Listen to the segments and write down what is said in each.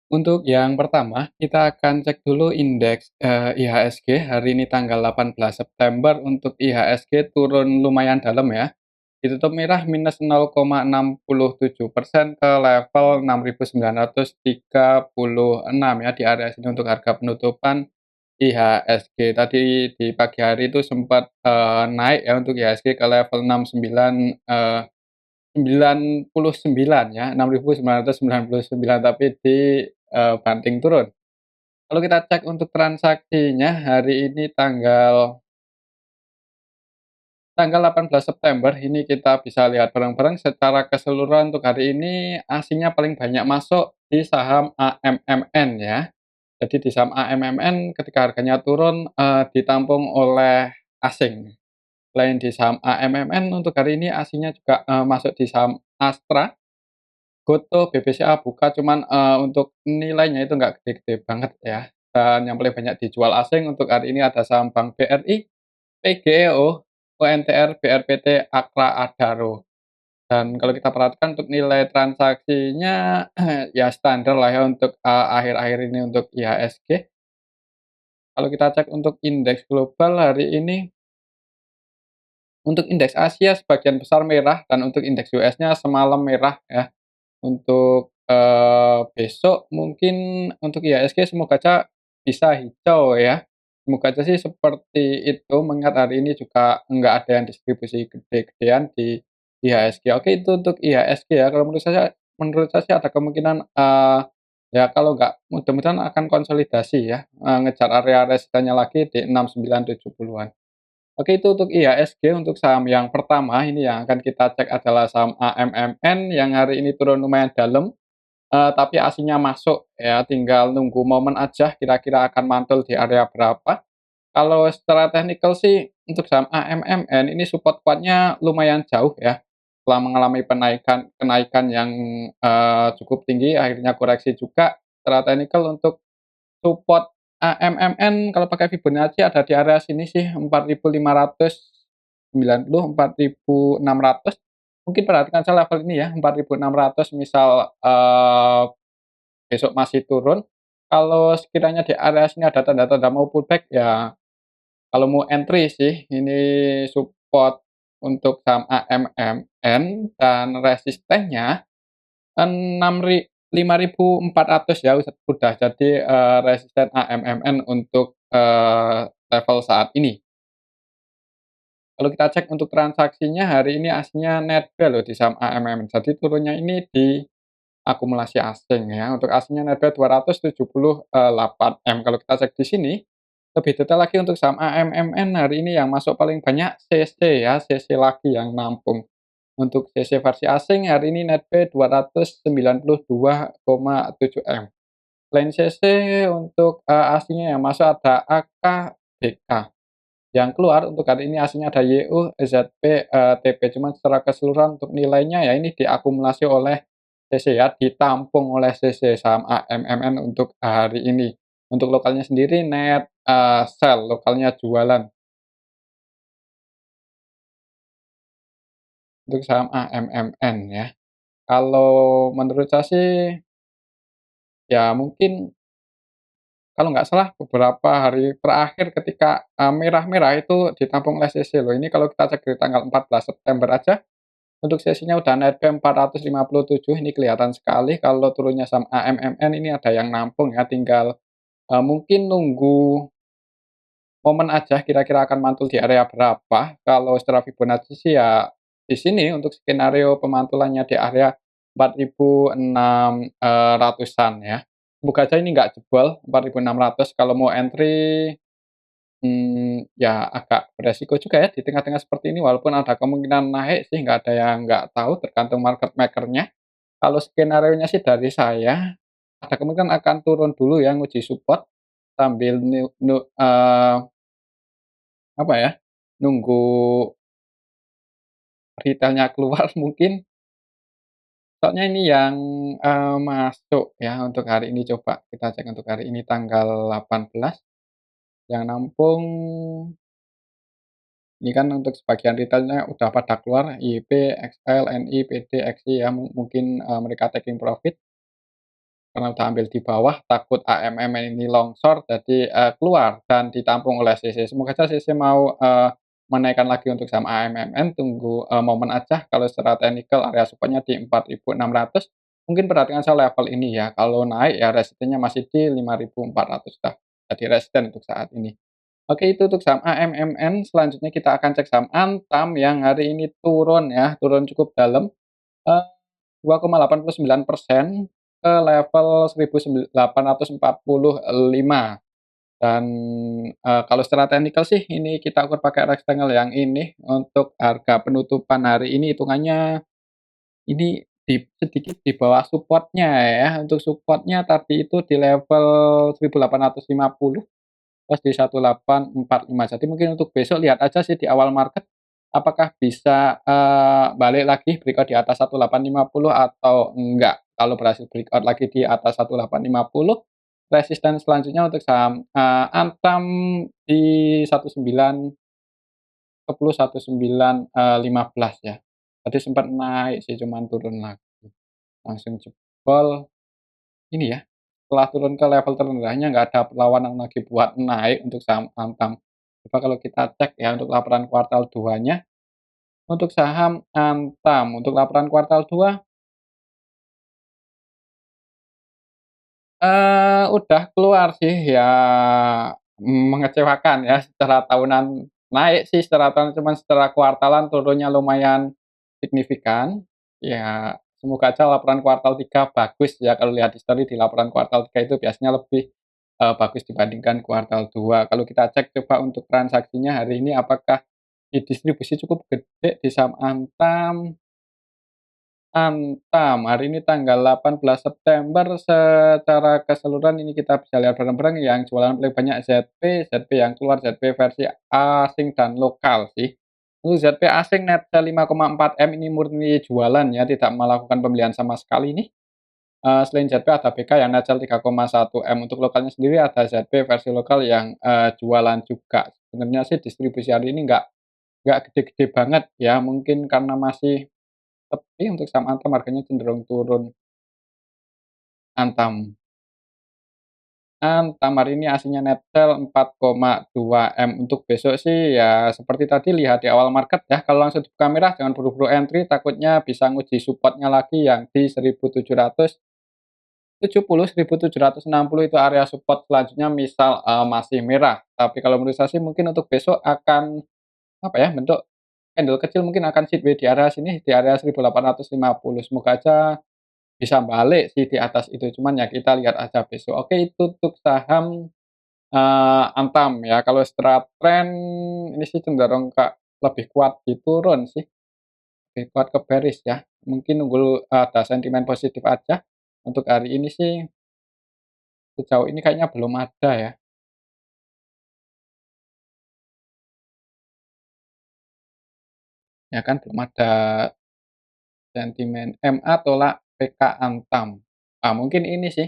Untuk yang pertama, kita akan cek dulu indeks, IHSG hari ini tanggal 18 September untuk IHSG turun lumayan dalam ya, ditutup merah minus 0,67% ke level 6.936 ya di area sini untuk harga penutupan IHSG. Tadi di pagi hari itu sempat, naik ya untuk IHSG ke level 99 ya, 6.999 tapi banting turun. Kalau kita cek untuk transaksinya hari ini tanggal 18 September ini kita bisa lihat bareng-bareng secara keseluruhan untuk hari ini asingnya paling banyak masuk di saham AMMN ya. Jadi di saham AMMN ketika harganya turun, ditampung oleh asing. Selain di saham AMMN untuk hari ini asingnya juga, masuk di saham Astra, Gotoh, BBCA, Buka, cuman, untuk nilainya itu nggak gede-gede banget ya, dan yang paling banyak dijual asing untuk hari ini ada saham Bank BRI, PGEO, ONTR, BRPT, Akra, Adaro. Dan kalau kita perhatikan untuk nilai transaksinya ya standar lah ya untuk, akhir-akhir ini untuk IHSG. Kalau kita cek untuk indeks global hari ini, untuk indeks Asia sebagian besar merah dan untuk indeks US-nya semalam merah ya. Untuk, besok mungkin untuk IHSG semoga aja bisa hijau ya. Semoga aja sih seperti itu mengingat hari ini juga nggak ada yang distribusi gede-gedean di IHSG. Oke itu untuk IHSG ya, kalau menurut saya sih ada kemungkinan, ya kalau nggak mudah-mudahan akan konsolidasi ya, ngejar area resistennya lagi di 6970-an. Oke itu untuk IHSG untuk saham yang pertama ini yang akan kita cek adalah saham AMMN yang hari ini turun lumayan dalam, tapi aslinya masuk ya tinggal nunggu momen aja kira-kira akan mantul di area berapa. Kalau secara teknikal sih untuk saham AMMN ini support kuatnya lumayan jauh ya, setelah mengalami kenaikan yang, cukup tinggi akhirnya koreksi juga. Secara teknikal untuk support AMMN kalau pakai Fibonacci ada di area sini sih 4.590, 4.600. Mungkin perhatikan saja level ini ya 4.600 misal, besok masih turun, kalau sekiranya di area sini ada tanda-tanda mau pullback ya kalau mau entry sih ini support untuk saham AMMN dan resistennya 5.400 ya udah jadi, resisten AMMN untuk, level saat ini. Kalau kita cek untuk transaksinya hari ini aslinya netbuy loh di saham AMMN, jadi turunnya ini di akumulasi asing ya, untuk aslinya netbuy 278 M. Kalau kita cek di sini, lebih detail lagi untuk saham AMMN hari ini yang masuk paling banyak CC ya, CC lagi yang nampung. Untuk CC versi asing hari ini netbuy 292,7 M. Selain CC untuk, aslinya yang masuk ada AK, BK. Yang keluar untuk hari ini aslinya ada YU, ZP, TP. Cuman secara keseluruhan untuk nilainya ya ini diakumulasi oleh CC ya, ditampung oleh CC saham AMMN untuk hari ini. Untuk lokalnya sendiri net, sell, lokalnya jualan untuk saham AMMN ya. Kalau menurut saya sih ya mungkin kalau nggak salah beberapa hari terakhir ketika, merah-merah itu ditampung oleh CC loh. Ini kalau kita cek dari tanggal 14 September aja, untuk sesinya udah naik ke 457, ini kelihatan sekali kalau turunnya saham AMMN ini ada yang nampung ya, tinggal, mungkin nunggu momen aja kira-kira akan mantul di area berapa. Kalau secara Fibonacci sih ya di sini untuk skenario pemantulannya di area 4.600-an ya. Semoga aja ini nggak jebol 4.600 kalau mau entry, ya agak beresiko juga ya di tengah-tengah seperti ini walaupun ada kemungkinan naik sih nggak ada yang nggak tahu tergantung market maker-nya. Kalau skenarionya sih dari saya, ada kemungkinan akan turun dulu ya nguji support sambil apa ya, nunggu retailnya keluar mungkin. Soalnya ini yang, masuk ya untuk hari ini coba kita cek untuk hari ini tanggal 18 yang nampung ini kan untuk sebagian retailnya udah pada keluar IHP, XL, NI, PD, XI ya mungkin, mereka taking profit. karena udah ambil di bawah takut AMM ini longsor jadi, keluar dan ditampung oleh CC. Semoga saja CC mau, menaikkan lagi untuk saham AMMN, tunggu, momen aja kalau secara teknikal area support-nya di 4.600. Mungkin perhatikan saya level ini ya, kalau naik ya resistennya masih di 5.400 dah, jadi resisten untuk saat ini. Oke, itu untuk saham AMMN, selanjutnya kita akan cek saham Antam yang hari ini turun ya, turun cukup dalam, eee, 2,89% ke level 1.845 dan, kalau secara teknikal sih ini kita ukur pakai rectangle yang ini, untuk harga penutupan hari ini hitungannya ini sedikit di bawah support-nya ya, untuk support-nya tadi itu di level 1.850. Pas di 1845. Jadi mungkin untuk besok lihat aja sih di awal market, apakah bisa, balik lagi breakout di atas 1850 atau enggak. Kalau berhasil breakout lagi di atas 1850, resisten selanjutnya untuk saham, Antam di 19,15 ya. Tadi sempat naik sih, cuman turun lagi. Langsung jebol ini ya, setelah turun ke level terendahnya nggak ada perlawanan lagi buat naik untuk saham Antam. Coba kalau kita cek ya untuk laporan kuartal 2-nya, untuk saham Antam, untuk laporan kuartal 2, udah keluar sih ya, mengecewakan ya secara tahunan naik sih secara tahunan, cuman secara kuartalan turunnya lumayan signifikan. Ya semoga aja laporan kuartal 3 bagus ya, kalau lihat histori di laporan kuartal 3 itu biasanya lebih, bagus dibandingkan kuartal 2. Kalau kita cek coba untuk transaksinya hari ini apakah didistribusi cukup gede di saham Antam. Antam, hari ini tanggal 18 September secara keseluruhan ini kita bisa lihat bareng-bareng yang jualan paling banyak ZP yang keluar ZP versi asing dan lokal sih. Untuk ZP asing net sell 5,4 M ini murni jualan ya, tidak melakukan pembelian sama sekali nih. Selain ZP ada BK yang net sell 3,1 M, untuk lokalnya sendiri ada ZP versi lokal yang, jualan juga. Sebenarnya sih distribusi hari ini nggak gede-gede banget ya, mungkin karena masih tapi untuk saham Antam harganya cenderung turun. Antam. Antam hari ini aslinya net sell 4,2 M. Untuk besok sih ya seperti tadi lihat di awal market ya, kalau langsung dibuka merah jangan buru-buru entry, takutnya bisa nguji support-nya lagi yang di 1770, 1760 itu area support selanjutnya misal, masih merah. Tapi kalau menurut saya sih mungkin untuk besok akan, apa ya, bentuk candle kecil mungkin akan sideway di area sini, di area 1850. Semoga aja bisa balik sih di atas itu, cuman ya kita lihat aja besok. Oke, itu untuk saham, Antam ya. Kalau secara tren ini sih cenderung lebih kuat di turun sih, lebih kuat ke bearish ya. Mungkin nunggu ada sentimen positif aja. Untuk hari ini sih sejauh ini kayaknya belum ada ya, ya kan belum ada sentimen MA tolak PK Antam. Mungkin ini sih.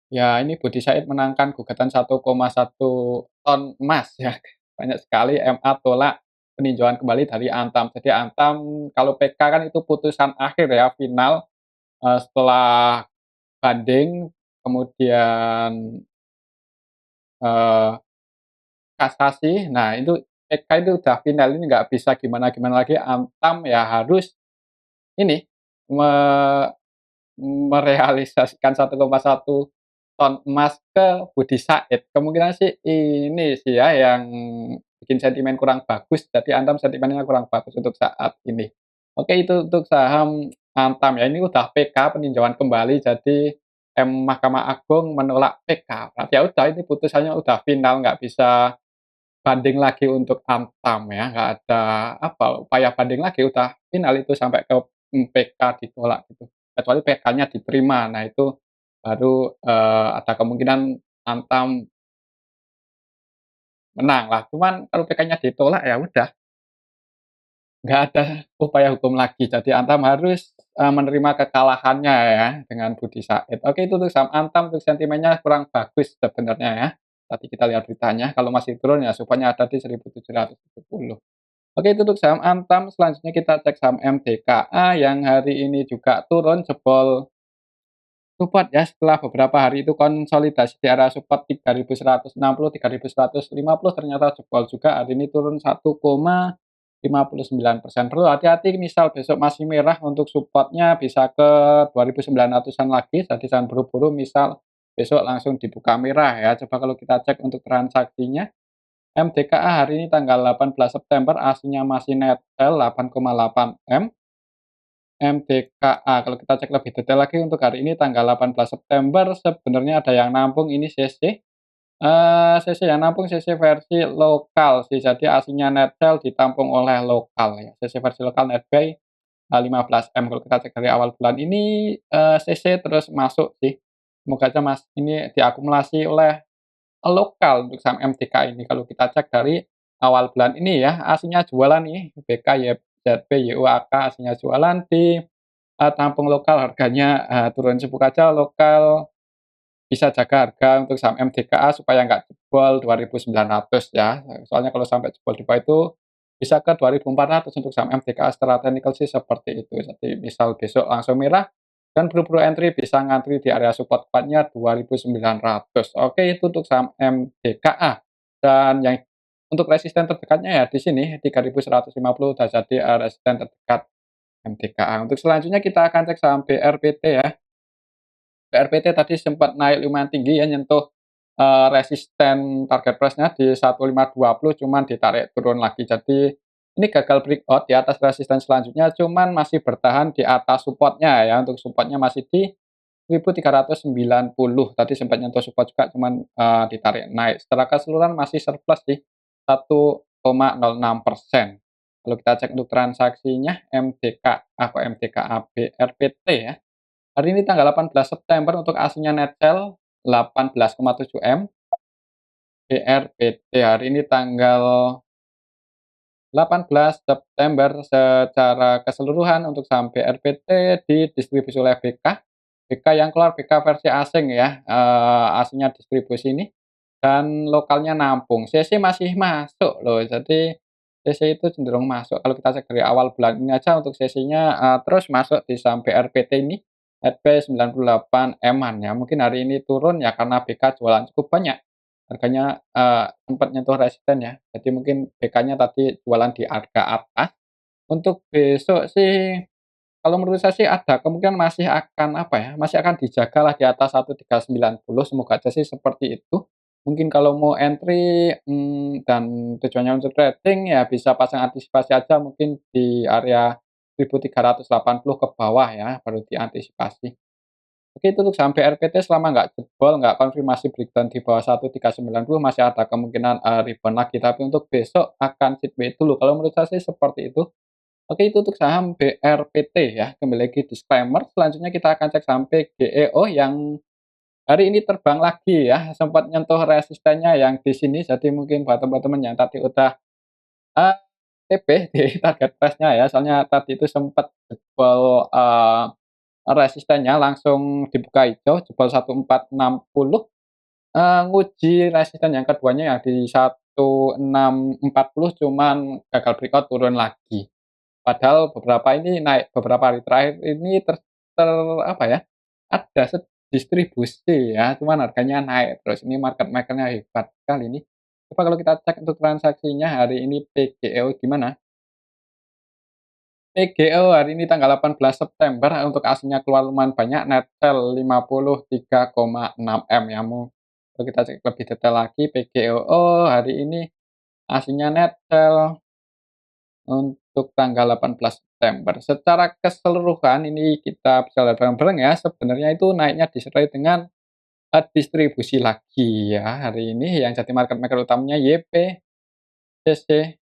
Ya, ini Budi Said menangkan gugatan 1,1 ton emas ya. Banyak sekali MA tolak peninjauan kembali dari Antam. Jadi Antam kalau PK kan itu putusan akhir ya, final, setelah banding, kemudian, eee, kasasi. Nah, itu PK itu udah final, ini nggak bisa gimana-gimana lagi. Antam ya harus ini, me merealisasikan 1,1 ton emas ke Budi Said. Kemungkinan sih ini sih ya yang bikin sentimen kurang bagus, jadi Antam sentimennya kurang bagus untuk saat ini. Oke, itu untuk saham Antam ya, ini udah PK peninjauan kembali, jadi Mahkamah Agung menolak PK. Berarti ya udah ini putusannya udah final, nggak bisa banding lagi untuk Antam ya, nggak ada apa, upaya banding lagi, udah final itu sampai ke, PK ditolak gitu. Kecuali PK-nya diterima, nah itu baru, ada kemungkinan Antam menang lah. Cuman kalau PK-nya ditolak ya udah, nggak ada upaya hukum lagi. Jadi Antam harus, menerima kekalahannya ya dengan Budi Said. Oke, itu untuk saham Antam, untuk sentimennya kurang bagus sebenarnya ya. Tadi kita lihat beritanya, kalau masih turun ya support-nya ada di 1770. Oke, itu untuk saham Antam, selanjutnya kita cek saham MDKA yang hari ini juga turun jebol support ya setelah beberapa hari itu konsolidasi di area support 3.160, 3.150 ternyata jebol juga hari ini turun 1,59%. Perlu hati-hati misal besok masih merah untuk supportnya bisa ke 2.900-an lagi, jadi jangan buru-buru misal besok langsung dibuka merah ya. Coba kalau kita cek untuk transaksinya, MDKA hari ini tanggal 18 September aslinya masih net sell 8,8 M. MDKA kalau kita cek lebih detail lagi untuk hari ini tanggal 18 September sebenarnya ada yang nampung ini CC, CC yang nampung CC versi lokal sih, jadi aslinya net sell ditampung oleh lokal ya, CC versi lokal net buy, 15 M kalau kita cek dari awal bulan ini, CC terus masuk sih, semoga aja Mas ini diakumulasi oleh lokal untuk saham MTK ini. Kalau kita cek dari awal bulan ini ya, aslinya jualan nih BKYZB, YUAK aslinya jualan di tampung lokal harganya, turun. Semoga aja lokal bisa jaga harga untuk saham MDKA supaya nggak jebol 2.900 ya. Soalnya kalau sampai jebol di bawah itu bisa ke 2.400 untuk saham MDKA secara teknikal sih seperti itu. Jadi misal besok langsung merah dan buru-buru entry bisa ngantri di area support kuatnya 2.900. Oke, itu untuk saham MDKA. Dan yang untuk resisten terdekatnya ya di sini 3.150 udah jadi resisten terdekat MDKA. Untuk selanjutnya kita akan cek saham BRPT ya. BRPT tadi sempat naik lumayan tinggi ya, nyentuh, resisten target price-nya di 1520 cuman ditarik turun lagi. Jadi ini gagal breakout di atas resisten selanjutnya, cuman masih bertahan di atas support-nya ya, untuk support-nya masih di 1390. Tadi sempat nyentuh support juga cuman, ditarik naik. Secara keseluruhan masih surplus di 1,06%. Kalau kita cek untuk transaksinya MDKA kok MDKA BRPT ya. Hari ini tanggal 18 September untuk aslinya net sell 18,7 M, BRPT hari ini tanggal 18 September secara keseluruhan untuk saham BRPT didistribusi oleh BK. BK yang keluar BK versi asing ya, aslinya distribusi ini dan lokalnya nampung. CC masih masuk loh, jadi CC itu cenderung masuk. Kalau kita cek dari awal bulan ini aja untuk CC-nya terus masuk di saham BRPT ini RP 98 M-an ya. Mungkin hari ini turun ya karena BK jualan cukup banyak. Harganya, sempat nyentuh resisten ya. Jadi mungkin BK-nya tadi jualan di harga atas. Untuk besok sih, kalau menurut saya sih ada kemungkinan masih akan apa ya, masih akan dijagalah di atas 1390, semoga aja sih seperti itu. Mungkin kalau mau entry, dan tujuannya untuk trading ya bisa pasang antisipasi aja mungkin di area 1380 ke bawah ya, baru diantisipasi. Oke, itu untuk saham BRPT selama nggak jebol, nggak konfirmasi breakdown di bawah 1390 masih ada kemungkinan, rebound lagi, tapi untuk besok akan sideways dulu, kalau menurut saya sih seperti itu. Oke, itu untuk saham BRPT ya, kembali lagi disclaimer, selanjutnya kita akan cek saham PGEO yang hari ini terbang lagi ya, sempat nyentuh resistennya yang di sini, jadi mungkin buat teman-teman yang tadi udah, eee, TP di target price-nya ya, soalnya tadi itu sempat jebol, resistennya langsung dibuka hijau, jebol 1460, nguji resisten yang keduanya yang di 1640 cuman gagal breakout turun lagi. Padahal beberapa ini naik, beberapa hari terakhir ini apa ya, ada distribusi ya, cuman harganya naik terus, ini market maker-nya hebat sekali ini. Coba kalau kita cek untuk transaksinya hari ini PGEO gimana? PGEO hari ini tanggal 18 September untuk aslinya keluar lumayan banyak, net sell 53,6 M ya, kalau kita cek lebih detail lagi PGEO hari ini aslinya net sell untuk tanggal 18 September. Secara keseluruhan ini kita bisa lihat bareng-bareng ya, sebenarnya itu naiknya disertai dengan, distribusi lagi ya hari ini yang jadi market maker utamanya YP, CC,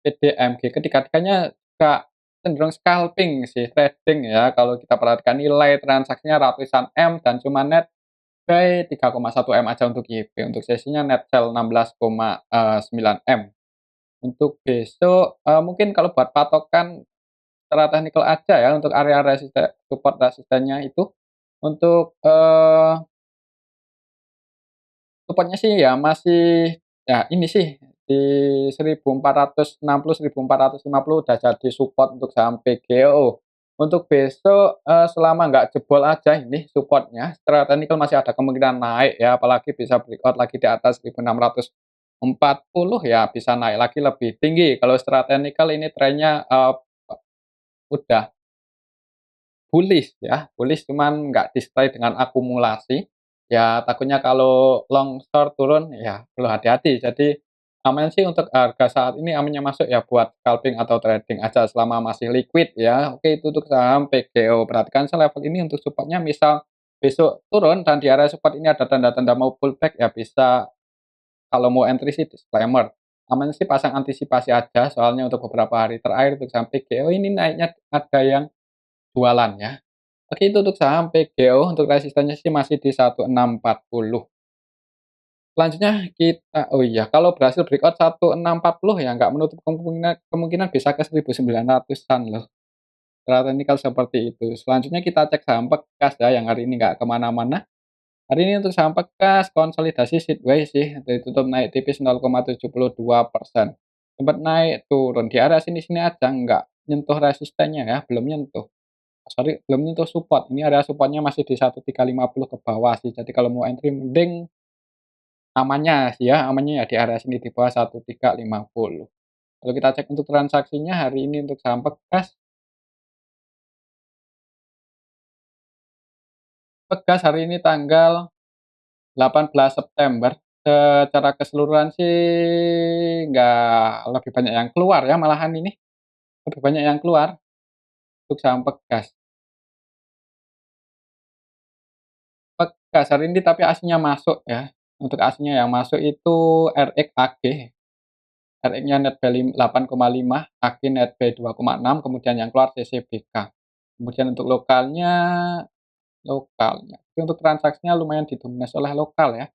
PDMG. Ketiga-tiganya juga cenderung scalping sih, trading ya, kalau kita perhatikan nilai transaksinya ratusan M dan cuma net buy 3,1 M aja untuk YP, untuk sesinya net sell 16,9 M. Untuk besok, mungkin kalau buat patokan secara teknikal aja ya, untuk area support resistennya itu, untuk, supportnya sih ya masih, ya ini sih, di 1460, 1450 udah jadi support untuk saham PGEO. Untuk besok, selama nggak jebol aja ini supportnya, secara teknikal masih ada kemungkinan naik ya, apalagi bisa breakout lagi di atas 1640 ya bisa naik lagi lebih tinggi. Kalau secara teknikal ini trennya, udah bullish ya, bullish cuman nggak disertai dengan akumulasi. Ya takutnya kalau long short turun ya perlu hati-hati. Jadi aman sih untuk harga saat ini amannya masuk ya buat scalping atau trading aja selama masih liquid ya. Oke itu untuk saham PGO. Perhatikan level ini untuk supportnya misal besok turun dan di area support ini ada tanda-tanda mau pullback ya bisa kalau mau entry sih disclaimer. Aman sih pasang antisipasi aja soalnya untuk beberapa hari terakhir untuk saham PGO ini naiknya ada yang jualan ya. Oke itu untuk saham PGO, untuk resistennya sih masih di 1640. Selanjutnya kita oh iya, kalau berhasil breakout 1640 ya nggak menutup kemungkinan kemungkinan bisa ke 1900-an loh. Secara teknikal seperti itu. Selanjutnya kita cek saham Pegas ya, yang hari ini nggak kemana-mana. Hari ini untuk saham Pegas konsolidasi sideways sih, ditutup naik tipis 0,72%. Sempat naik turun di area sini-sini aja, nggak nyentuh resistennya ya, belum nyentuh. Sorry, belum nyentuh support, ini area supportnya masih di 1350 ke bawah sih. Jadi kalau mau entry mending amannya sih ya, amannya ya di area sini di bawah 1350. Kalau kita cek untuk transaksinya hari ini untuk saham Pegas, Pegas hari ini tanggal 18 September, secara keseluruhan sih nggak lebih banyak yang keluar ya malahan ini, lebih banyak yang keluar untuk saham Pegas. Pegas hari ini tapi aslinya masuk ya, untuk aslinya yang masuk itu RXAG. RX-nya net value 8,5, AG net value 2,6, kemudian yang keluar CCBK. Kemudian untuk lokalnya, tapi untuk transaksinya lumayan didominasi oleh lokal ya.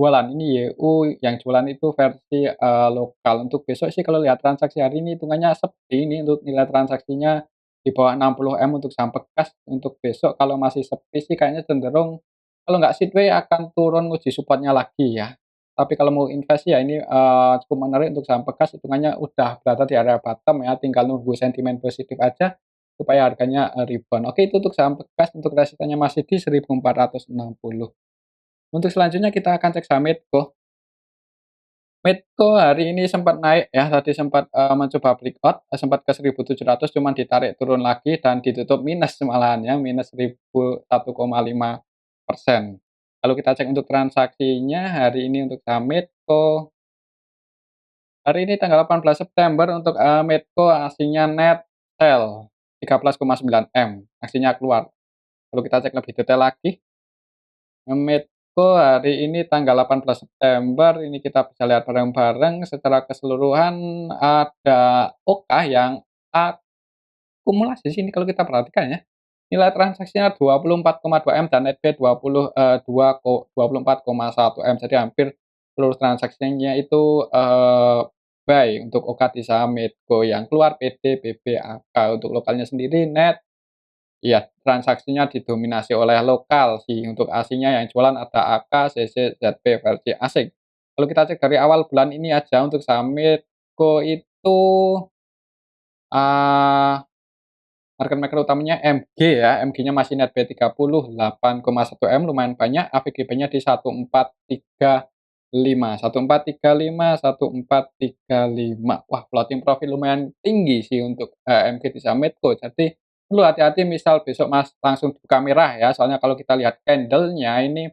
Jualan ini YU yang jualan itu versi, lokal. Untuk besok sih kalau lihat transaksi hari ini hitungannya sepi ini untuk nilai transaksinya di bawah 60M untuk saham Bekas. Untuk besok kalau masih sepi sih kayaknya cenderung kalau nggak sideway akan turun uji supportnya lagi ya. Tapi kalau mau invest ya ini, cukup menarik untuk saham Bekas hitungannya udah berada di area bottom ya, tinggal nunggu sentimen positif aja supaya harganya, rebound. Oke itu untuk saham Bekas, untuk resistennya masih di 1460. Untuk selanjutnya kita akan cek saham Medco. Medco hari ini sempat naik ya, tadi sempat, mencoba breakout, sempat ke 1.700 cuman ditarik turun lagi dan ditutup minus malahan ya, minus 1,5%. Kalau kita cek untuk transaksinya hari ini untuk saham Medco, hari ini tanggal 18 September untuk, Medco aksinya net sell 13,9 M, aksinya keluar. Kalau kita cek lebih detail lagi, Medco hari ini tanggal 18 September, ini kita bisa lihat bareng-bareng secara keseluruhan ada OK yang akumulasi sini kalau kita perhatikan ya. Nilai transaksinya 24,2 M dan netback 24,1 M. Jadi hampir seluruh transaksinya itu, buy untuk OK di saham Medco, yang keluar PD, BB, AK. Untuk lokalnya sendiri net iya, transaksinya didominasi oleh lokal sih, untuk asingnya yang jualan ada AK, CC, ZP versi asing. Kalau kita cek dari awal bulan ini aja untuk saham Medco itu, eee, market maker utamanya MG ya, MG-nya masih net B30 8,1 M lumayan banyak, AVGB-nya di 1435, 1435, 1435. Wah, floating profit lumayan tinggi sih untuk, MG di saham Medco. Jadi perlu hati-hati misal besok Mas langsung buka merah ya, soalnya kalau kita lihat candle-nya ini,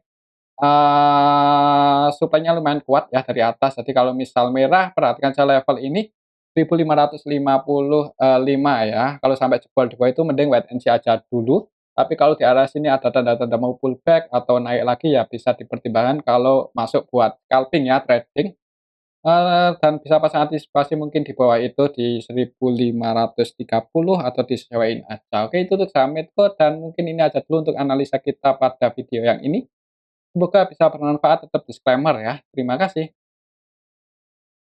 supply-nya lumayan kuat ya dari atas. Jadi kalau misal merah perhatikan saya level ini 1555 ya. Kalau sampai jebol di bawah itu mending wait and see aja dulu. Tapi kalau di arah sini ada tanda-tanda mau pullback atau naik lagi ya bisa dipertimbangkan kalau masuk buat scalping ya, trading. Dan bisa pasang antisipasi mungkin di bawah itu di 1530 atau disesuaiin aja. Oke itu untuk saham Medco dan mungkin ini aja dulu untuk analisa kita pada video yang ini. Semoga bisa bermanfaat, tetap disclaimer ya. Terima kasih.